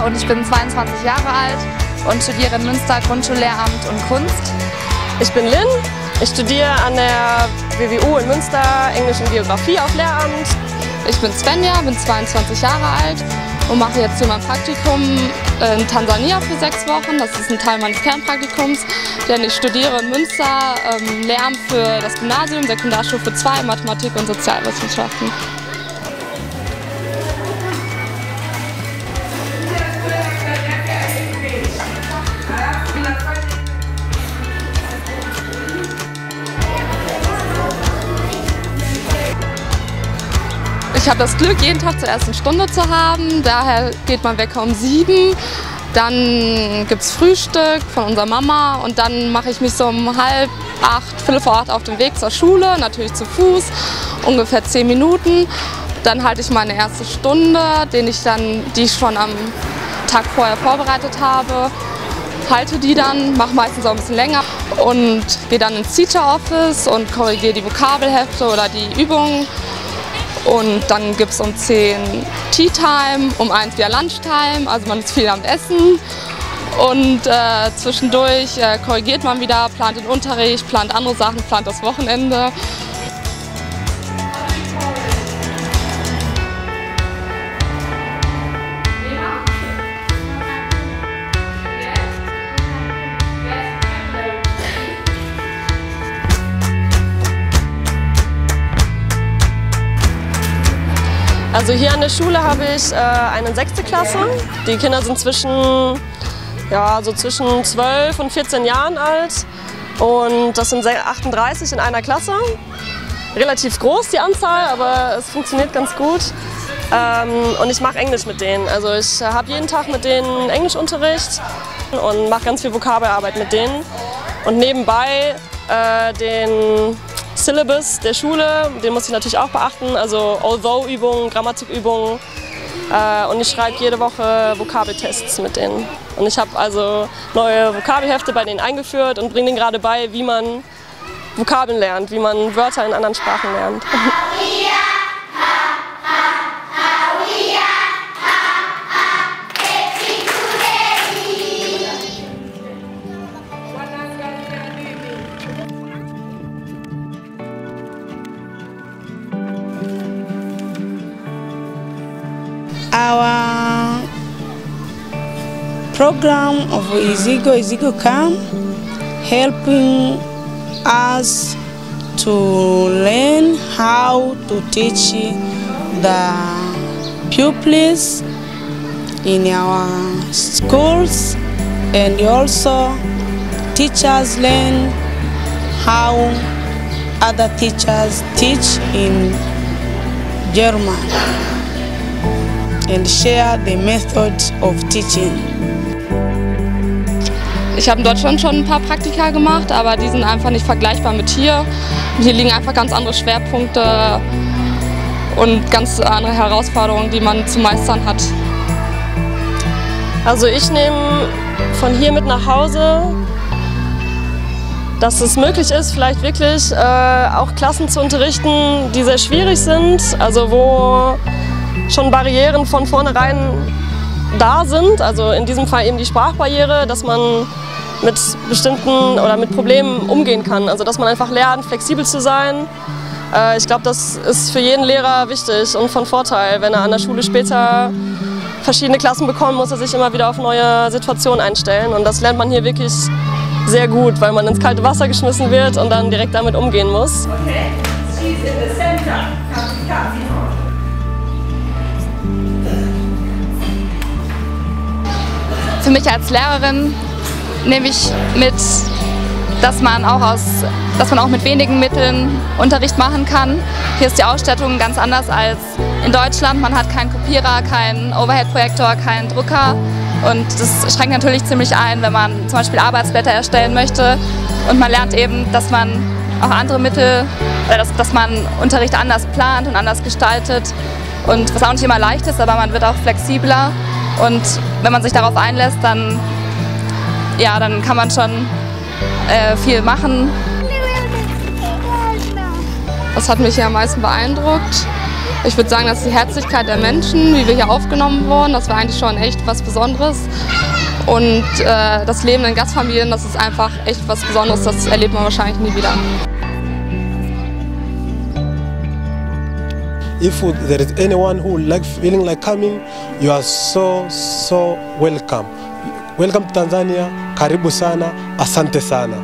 Und ich bin 22 Jahre alt und studiere in Münster Grundschullehramt und Kunst. Ich bin Lynn, ich studiere an der WWU in Münster Englisch und Geografie auf Lehramt. Ich bin Svenja, bin 22 Jahre alt und mache jetzt hier mein Praktikum in Tansania für 6 Wochen. Das ist ein Teil meines Kernpraktikums, denn ich studiere in Münster Lehramt für das Gymnasium, Sekundarstufe 2, Mathematik und Sozialwissenschaften. Ich habe das Glück, jeden Tag zur ersten Stunde zu haben. Daher geht mein Wecker um 7. Dann gibt es Frühstück von unserer Mama und dann mache ich mich so um 7:30, 7:45 auf den Weg zur Schule, natürlich zu Fuß, ungefähr 10 Minuten. Dann halte ich meine erste Stunde, die ich schon am Tag vorher vorbereitet habe. Halte die dann, mache meistens auch ein bisschen länger und gehe dann ins Teacher Office und korrigiere die Vokabelhefte oder die Übungen. Und dann gibt es um 10 Tea Time, um 1 wieder Lunchtime, also man ist viel am Essen. Und zwischendurch korrigiert man wieder, plant den Unterricht, plant andere Sachen, plant das Wochenende. Also hier an der Schule habe ich eine 6. Klasse. Die Kinder sind zwischen 12 und 14 Jahren alt und das sind 38 in einer Klasse. Relativ groß die Anzahl, aber es funktioniert ganz gut. Und ich mache Englisch mit denen. Also ich habe jeden Tag mit denen Englischunterricht und mache ganz viel Vokabelarbeit mit denen. Und nebenbei den Syllabus der Schule, den muss ich natürlich auch beachten, also Although-Übungen, Grammatikübungen und ich schreibe jede Woche Vokabeltests mit denen. Und ich habe also neue Vokabelhefte bei denen eingeführt und bringe denen gerade bei, wie man Vokabeln lernt, wie man Wörter in anderen Sprachen lernt. Our program of Ezigo Camp helping us to learn how to teach the pupils in our schools, and also teachers learn how other teachers teach in German and share the method of teaching. Ich habe in Deutschland schon ein paar Praktika gemacht, aber die sind einfach nicht vergleichbar mit hier. Hier liegen einfach ganz andere Schwerpunkte und ganz andere Herausforderungen, die man zu meistern hat. Also ich nehme von hier mit nach Hause, dass es möglich ist, vielleicht wirklich auch Klassen zu unterrichten, die sehr schwierig sind, also wo schon Barrieren von vornherein da sind, also in diesem Fall eben die Sprachbarriere, dass man mit bestimmten oder mit Problemen umgehen kann, also dass man einfach lernt, flexibel zu sein. Ich glaube, das ist für jeden Lehrer wichtig und von Vorteil. Wenn er an der Schule später verschiedene Klassen bekommt, muss er sich immer wieder auf neue Situationen einstellen und das lernt man hier wirklich sehr gut, weil man ins kalte Wasser geschmissen wird und dann direkt damit umgehen muss. Okay, she's in the center. Für mich als Lehrerin nehme ich mit, dass man auch mit wenigen Mitteln Unterricht machen kann. Hier ist die Ausstattung ganz anders als in Deutschland. Man hat keinen Kopierer, keinen Overhead-Projektor, keinen Drucker. Und das schränkt natürlich ziemlich ein, wenn man zum Beispiel Arbeitsblätter erstellen möchte. Und man lernt eben, dass man auch andere Mittel, dass man Unterricht anders plant und anders gestaltet. Und was auch nicht immer leicht ist, aber man wird auch flexibler. Und wenn man sich darauf einlässt, dann kann man schon viel machen. Was hat mich hier am meisten beeindruckt? Ich würde sagen, dass die Herzlichkeit der Menschen, wie wir hier aufgenommen wurden, das war eigentlich schon echt was Besonderes. Und das Leben in Gastfamilien, das ist einfach echt was Besonderes, das erlebt man wahrscheinlich nie wieder. If there is anyone who feeling like coming, you are so welcome. Welcome to Tanzania, karibu sana, asante sana.